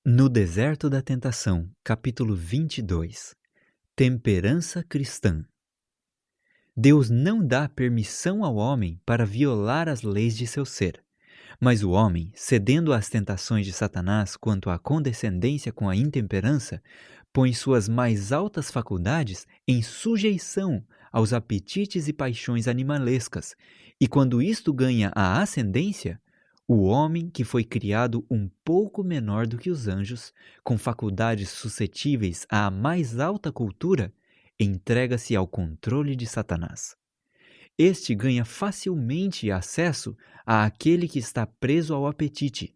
No Deserto da Tentação, capítulo 22. Temperança cristã. Deus não dá permissão ao homem para violar as leis de seu ser, mas o homem, cedendo às tentações de Satanás quanto à condescendência com a intemperança, põe suas mais altas faculdades em sujeição aos apetites e paixões animalescas, e quando isto ganha a ascendência, o homem que foi criado um pouco menor do que os anjos, com faculdades suscetíveis à mais alta cultura, entrega-se ao controle de Satanás. Este ganha facilmente acesso àquele que está preso ao apetite.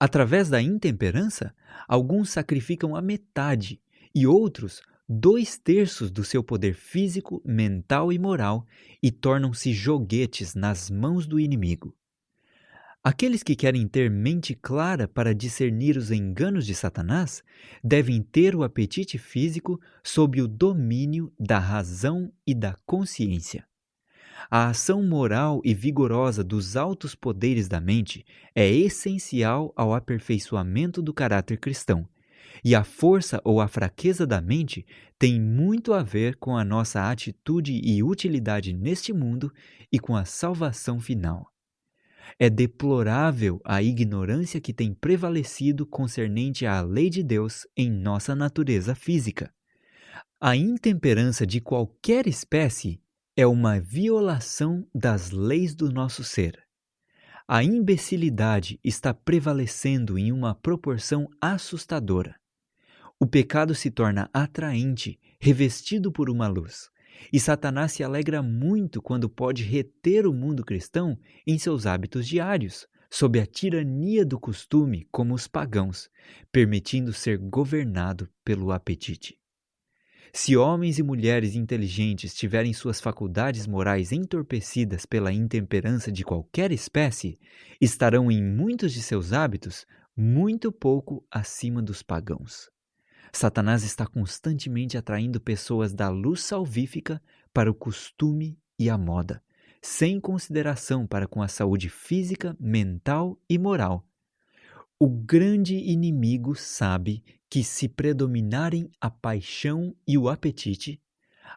Através da intemperança, alguns sacrificam a metade e outros 2/3 do seu poder físico, mental e moral e tornam-se joguetes nas mãos do inimigo. Aqueles que querem ter mente clara para discernir os enganos de Satanás devem ter o apetite físico sob o domínio da razão e da consciência. A ação moral e vigorosa dos altos poderes da mente é essencial ao aperfeiçoamento do caráter cristão, e a força ou a fraqueza da mente tem muito a ver com a nossa atitude e utilidade neste mundo e com a salvação final. É deplorável a ignorância que tem prevalecido concernente à lei de Deus em nossa natureza física. A intemperança de qualquer espécie é uma violação das leis do nosso ser. A imbecilidade está prevalecendo em uma proporção assustadora. O pecado se torna atraente, revestido por uma luz. E Satanás se alegra muito quando pode reter o mundo cristão em seus hábitos diários, sob a tirania do costume, como os pagãos, permitindo ser governado pelo apetite. Se homens e mulheres inteligentes tiverem suas faculdades morais entorpecidas pela intemperança de qualquer espécie, estarão em muitos de seus hábitos muito pouco acima dos pagãos. Satanás está constantemente atraindo pessoas da luz salvífica para o costume e a moda, sem consideração para com a saúde física, mental e moral. O grande inimigo sabe que, se predominarem a paixão e o apetite,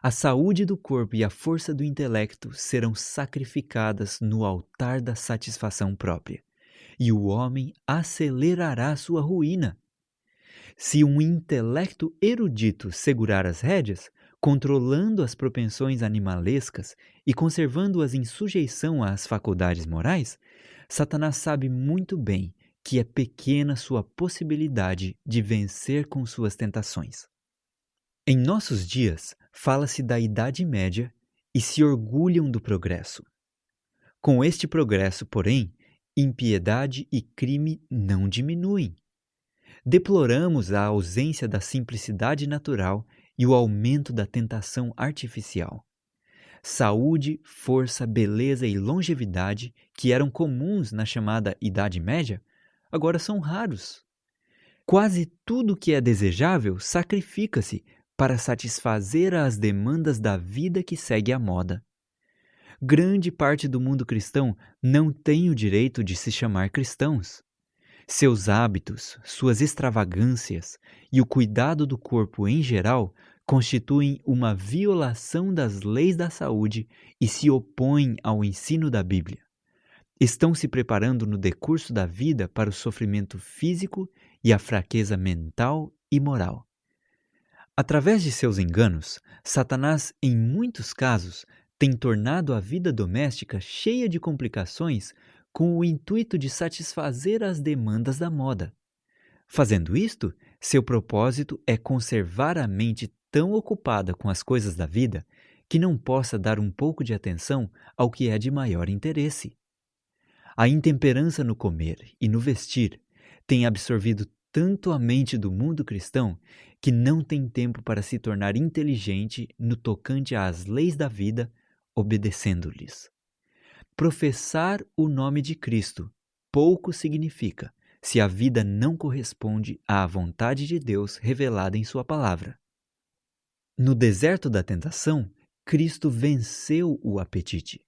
a saúde do corpo e a força do intelecto serão sacrificadas no altar da satisfação própria, e o homem acelerará sua ruína. Se um intelecto erudito segurar as rédeas, controlando as propensões animalescas e conservando-as em sujeição às faculdades morais, Satanás sabe muito bem que é pequena sua possibilidade de vencer com suas tentações. Em nossos dias, fala-se da Idade Média e se orgulham do progresso. Com este progresso, porém, impiedade e crime não diminuem. Deploramos a ausência da simplicidade natural e o aumento da tentação artificial. Saúde, força, beleza e longevidade, que eram comuns na chamada Idade Média, agora são raros. Quase tudo que é desejável sacrifica-se para satisfazer às demandas da vida que segue a moda. Grande parte do mundo cristão não tem o direito de se chamar cristãos. Seus hábitos, suas extravagâncias e o cuidado do corpo em geral constituem uma violação das leis da saúde e se opõem ao ensino da Bíblia. Estão se preparando no decurso da vida para o sofrimento físico e a fraqueza mental e moral. Através de seus enganos, Satanás, em muitos casos, tem tornado a vida doméstica cheia de complicações com o intuito de satisfazer as demandas da moda. Fazendo isto, seu propósito é conservar a mente tão ocupada com as coisas da vida que não possa dar um pouco de atenção ao que é de maior interesse. A intemperança no comer e no vestir tem absorvido tanto a mente do mundo cristão que não tem tempo para se tornar inteligente no tocante às leis da vida, obedecendo-lhes. Professar o nome de Cristo pouco significa se a vida não corresponde à vontade de Deus revelada em sua palavra. No deserto da tentação, Cristo venceu o apetite.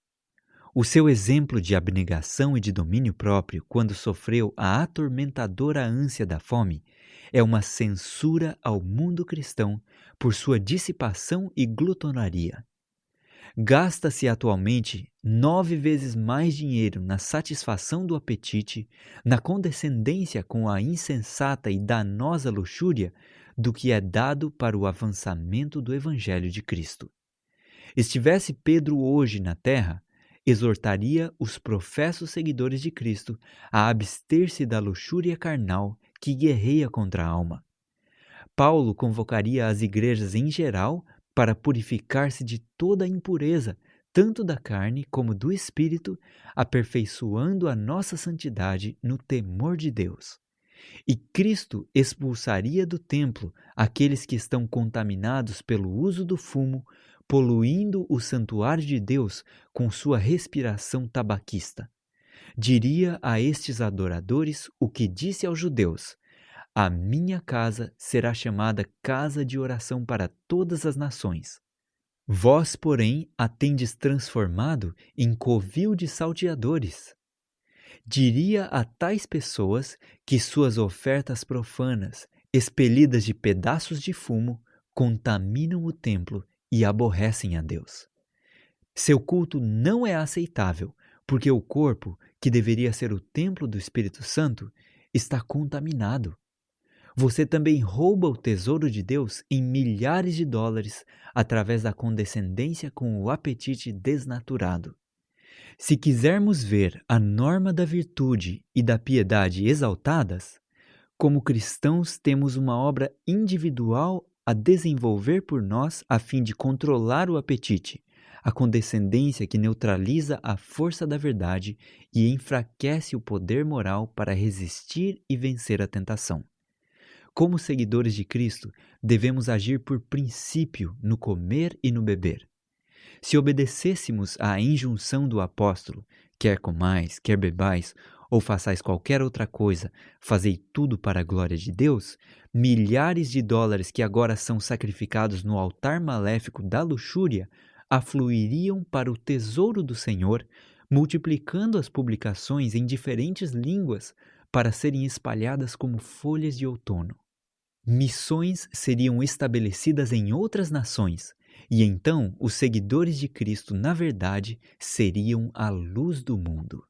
O seu exemplo de abnegação e de domínio próprio quando sofreu a atormentadora ânsia da fome é uma censura ao mundo cristão por sua dissipação e glutonaria. Gasta-se atualmente 9 vezes mais dinheiro na satisfação do apetite, na condescendência com a insensata e danosa luxúria, do que é dado para o avançamento do Evangelho de Cristo. Estivesse Pedro hoje na terra, exortaria os professos seguidores de Cristo a abster-se da luxúria carnal que guerreia contra a alma. Paulo convocaria as igrejas em geral para purificar-se de toda a impureza, tanto da carne como do espírito, aperfeiçoando a nossa santidade no temor de Deus. E Cristo expulsaria do templo aqueles que estão contaminados pelo uso do fumo, poluindo o santuário de Deus com sua respiração tabaquista. Diria a estes adoradores o que disse aos judeus: a minha casa será chamada casa de oração para todas as nações. Vós, porém, a tendes transformado em covil de salteadores. Diria a tais pessoas que suas ofertas profanas, expelidas de pedaços de fumo, contaminam o templo e aborrecem a Deus. Seu culto não é aceitável, porque o corpo, que deveria ser o templo do Espírito Santo, está contaminado. Você também rouba o tesouro de Deus em milhares de dólares através da condescendência com o apetite desnaturado. Se quisermos ver a norma da virtude e da piedade exaltadas, como cristãos temos uma obra individual a desenvolver por nós a fim de controlar o apetite, a condescendência que neutraliza a força da verdade e enfraquece o poder moral para resistir e vencer a tentação. Como seguidores de Cristo, devemos agir por princípio no comer e no beber. Se obedecêssemos à injunção do apóstolo, quer comais, quer bebais, ou façais qualquer outra coisa, fazei tudo para a glória de Deus, milhares de dólares que agora são sacrificados no altar maléfico da luxúria afluiriam para o tesouro do Senhor, multiplicando as publicações em diferentes línguas para serem espalhadas como folhas de outono. Missões seriam estabelecidas em outras nações, e então os seguidores de Cristo, na verdade, seriam a luz do mundo.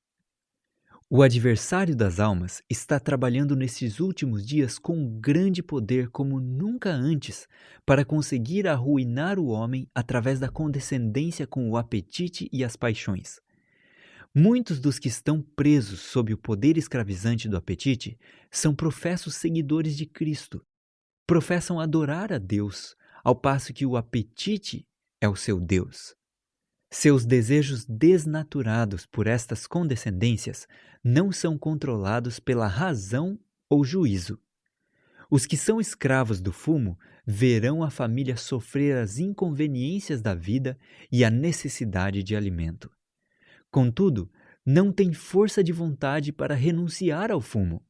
O adversário das almas está trabalhando nesses últimos dias com grande poder como nunca antes para conseguir arruinar o homem através da condescendência com o apetite e as paixões. Muitos dos que estão presos sob o poder escravizante do apetite são professos seguidores de Cristo. Professam adorar a Deus, ao passo que o apetite é o seu Deus. Seus desejos desnaturados por estas condescendências não são controlados pela razão ou juízo. Os que são escravos do fumo verão a família sofrer as inconveniências da vida e a necessidade de alimento. Contudo, não têm força de vontade para renunciar ao fumo.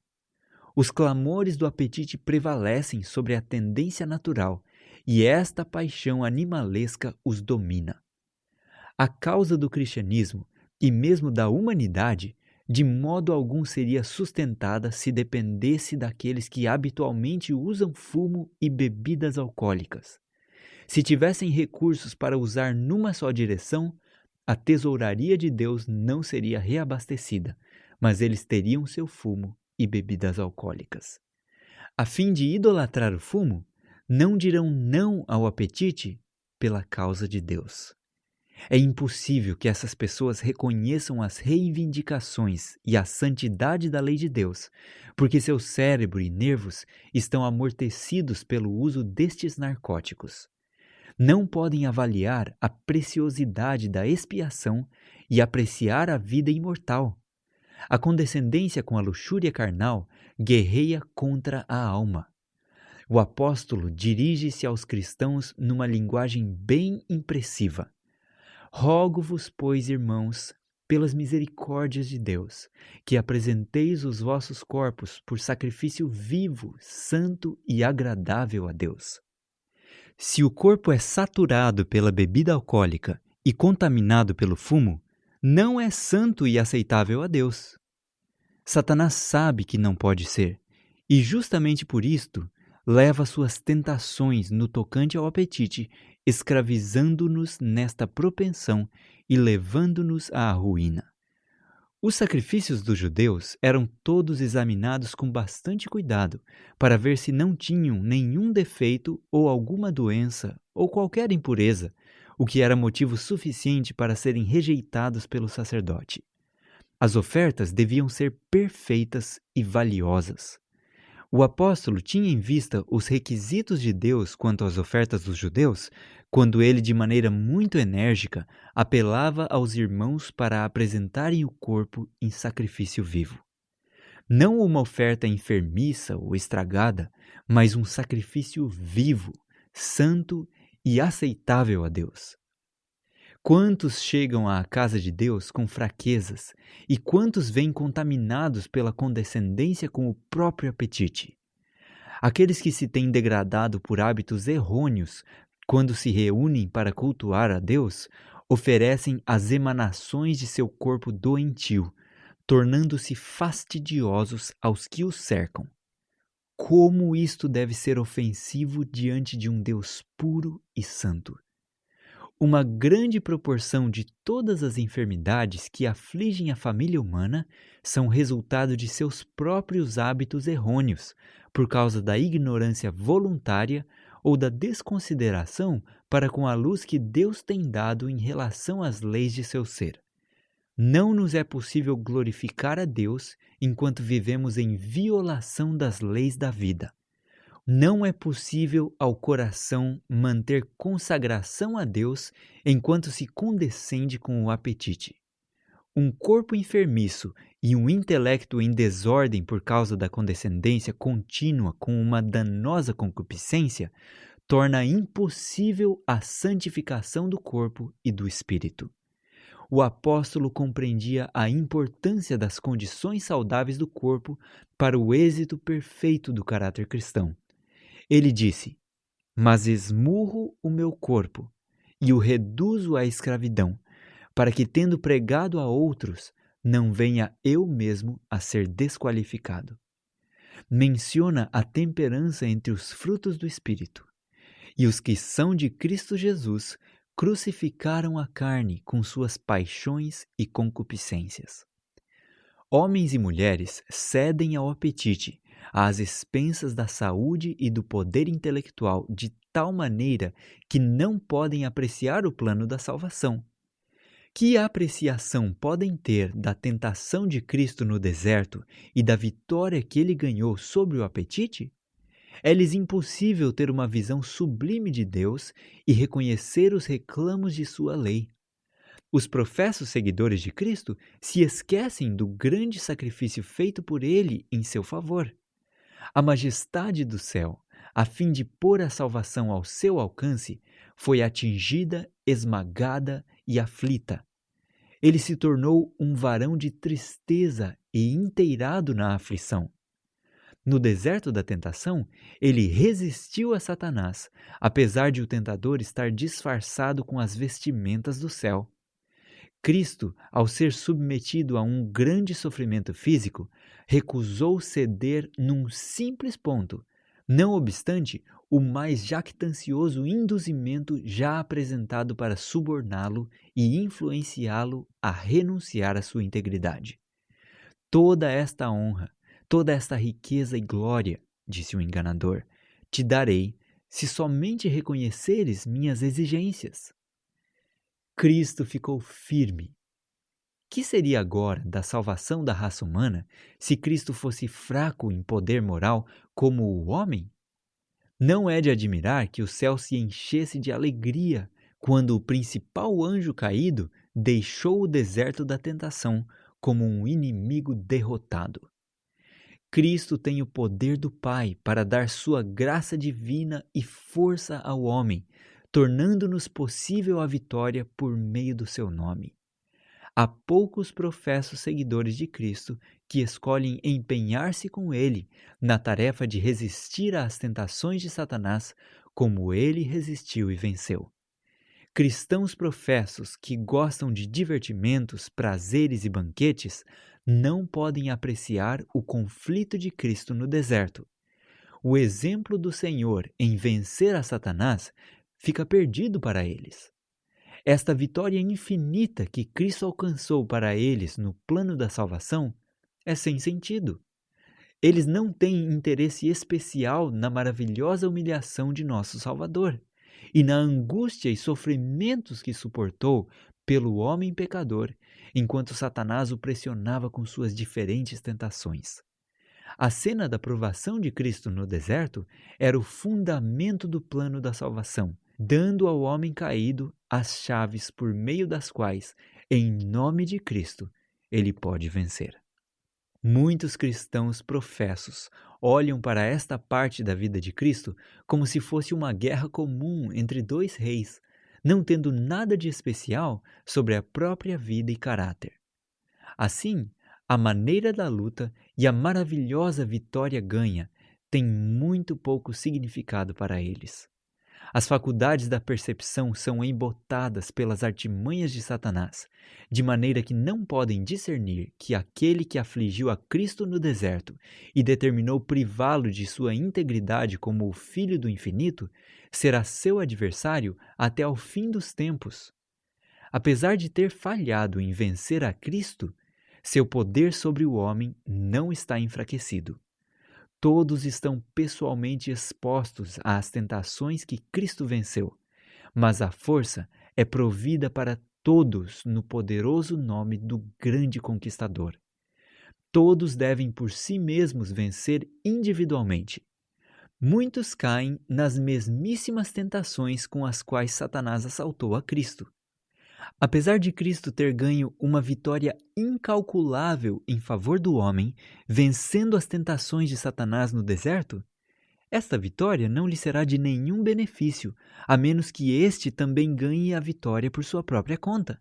Os clamores do apetite prevalecem sobre a tendência natural e esta paixão animalesca os domina. A causa do cristianismo e mesmo da humanidade de modo algum seria sustentada se dependesse daqueles que habitualmente usam fumo e bebidas alcoólicas. Se tivessem recursos para usar numa só direção, a tesouraria de Deus não seria reabastecida, mas eles teriam seu fumo e bebidas alcoólicas. A fim de idolatrar o fumo, não dirão não ao apetite pela causa de Deus. É impossível que essas pessoas reconheçam as reivindicações e a santidade da lei de Deus, porque seu cérebro e nervos estão amortecidos pelo uso destes narcóticos. Não podem avaliar a preciosidade da expiação e apreciar a vida imortal. A condescendência com a luxúria carnal guerreia contra a alma. O apóstolo dirige-se aos cristãos numa linguagem bem impressiva. Rogo-vos, pois, irmãos, pelas misericórdias de Deus, que apresenteis os vossos corpos por sacrifício vivo, santo e agradável a Deus. Se o corpo é saturado pela bebida alcoólica e contaminado pelo fumo, não é santo e aceitável a Deus. Satanás sabe que não pode ser, E justamente por isto, leva suas tentações no tocante ao apetite, escravizando-nos nesta propensão e levando-nos à ruína. Os sacrifícios dos judeus eram todos examinados com bastante cuidado, para ver se não tinham nenhum defeito ou alguma doença ou qualquer impureza, o que era motivo suficiente para serem rejeitados pelo sacerdote. As ofertas deviam ser perfeitas e valiosas. O apóstolo tinha em vista os requisitos de Deus quanto às ofertas dos judeus, quando ele, de maneira muito enérgica, apelava aos irmãos para apresentarem o corpo em sacrifício vivo. Não uma oferta enfermiça ou estragada, mas um sacrifício vivo, santo e aceitável a Deus. Quantos chegam à casa de Deus com fraquezas e quantos vêm contaminados pela condescendência com o próprio apetite? Aqueles que se têm degradado por hábitos errôneos quando se reúnem para cultuar a Deus, oferecem as emanações de seu corpo doentio, tornando-se fastidiosos aos que os cercam. Como isto deve ser ofensivo diante de um Deus puro e santo! Uma grande proporção de todas as enfermidades que afligem a família humana são resultado de seus próprios hábitos errôneos, por causa da ignorância voluntária ou da desconsideração para com a luz que Deus tem dado em relação às leis de seu ser. Não nos é possível glorificar a Deus enquanto vivemos em violação das leis da vida. Não é possível ao coração manter consagração a Deus enquanto se condescende com o apetite. Um corpo enfermiço e um intelecto em desordem por causa da condescendência contínua com uma danosa concupiscência torna impossível a santificação do corpo e do espírito. O apóstolo compreendia a importância das condições saudáveis do corpo para o êxito perfeito do caráter cristão. Ele disse: "Mas esmurro o meu corpo e o reduzo à escravidão, para que, tendo pregado a outros, não venha eu mesmo a ser desqualificado." Menciona a temperança entre os frutos do Espírito. E os que são de Cristo Jesus crucificaram a carne com suas paixões e concupiscências. Homens e mulheres cedem ao apetite, às expensas da saúde e do poder intelectual, de tal maneira que não podem apreciar o plano da salvação. Que apreciação podem ter da tentação de Cristo no deserto e da vitória que ele ganhou sobre o apetite? É-lhes impossível ter uma visão sublime de Deus e reconhecer os reclamos de sua lei. Os professos seguidores de Cristo se esquecem do grande sacrifício feito por ele em seu favor. A majestade do céu, a fim de pôr a salvação ao seu alcance, foi atingida, esmagada e aflita. Ele se tornou um varão de tristeza e inteirado na aflição. No deserto da tentação, ele resistiu a Satanás, apesar de o tentador estar disfarçado com as vestimentas do céu. Cristo, ao ser submetido a um grande sofrimento físico, recusou ceder num simples ponto, não obstante o mais jactancioso induzimento já apresentado para suborná-lo e influenciá-lo a renunciar à sua integridade. "Toda esta honra, toda esta riqueza e glória", disse o enganador, "te darei, se somente reconheceres minhas exigências." Cristo ficou firme. Que seria agora da salvação da raça humana se Cristo fosse fraco em poder moral como o homem? Não é de admirar que o céu se enchesse de alegria quando o principal anjo caído deixou o deserto da tentação como um inimigo derrotado. Cristo tem o poder do Pai para dar sua graça divina e força ao homem, tornando-nos possível a vitória por meio do seu nome. Há poucos professos seguidores de Cristo que escolhem empenhar-se com ele na tarefa de resistir às tentações de Satanás como ele resistiu e venceu. Cristãos professos que gostam de divertimentos, prazeres e banquetes não podem apreciar o conflito de Cristo no deserto. O exemplo do Senhor em vencer a Satanás fica perdido para eles. Esta vitória infinita que Cristo alcançou para eles no plano da salvação é sem sentido. Eles não têm interesse especial na maravilhosa humilhação de nosso Salvador e na angústia e sofrimentos que suportou pelo homem pecador, enquanto Satanás o pressionava com suas diferentes tentações. A cena da provação de Cristo no deserto era o fundamento do plano da salvação, dando ao homem caído as chaves por meio das quais, em nome de Cristo, ele pode vencer. Muitos cristãos professos olham para esta parte da vida de Cristo como se fosse uma guerra comum entre dois reis, não tendo nada de especial sobre a própria vida e caráter. Assim, a maneira da luta e a maravilhosa vitória ganha têm muito pouco significado para eles. As faculdades da percepção são embotadas pelas artimanhas de Satanás, de maneira que não podem discernir que aquele que afligiu a Cristo no deserto e determinou privá-lo de sua integridade como o Filho do Infinito, será seu adversário até ao fim dos tempos. Apesar de ter falhado em vencer a Cristo, seu poder sobre o homem não está enfraquecido. Todos estão pessoalmente expostos às tentações que Cristo venceu, mas a força é provida para todos no poderoso nome do grande conquistador. Todos devem por si mesmos vencer individualmente. Muitos caem nas mesmíssimas tentações com as quais Satanás assaltou a Cristo. Apesar de Cristo ter ganho uma vitória incalculável em favor do homem, vencendo as tentações de Satanás no deserto, esta vitória não lhe será de nenhum benefício, a menos que este também ganhe a vitória por sua própria conta.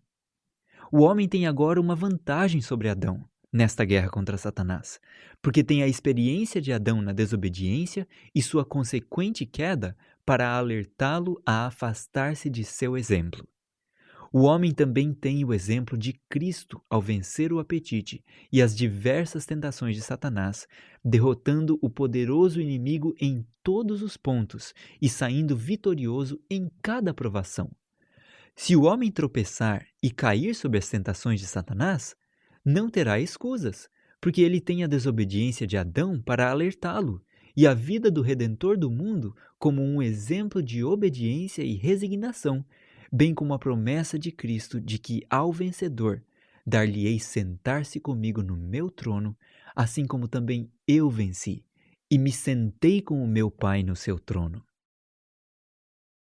O homem tem agora uma vantagem sobre Adão nesta guerra contra Satanás, porque tem a experiência de Adão na desobediência e sua consequente queda para alertá-lo a afastar-se de seu exemplo. O homem também tem o exemplo de Cristo ao vencer o apetite e as diversas tentações de Satanás, derrotando o poderoso inimigo em todos os pontos e saindo vitorioso em cada provação. Se o homem tropeçar e cair sob as tentações de Satanás, não terá escusas, porque ele tem a desobediência de Adão para alertá-lo e a vida do Redentor do mundo como um exemplo de obediência e resignação, bem como a promessa de Cristo de que, ao vencedor, dar-lhe-ei sentar-se comigo no meu trono, assim como também eu venci, e me sentei com o meu Pai no seu trono.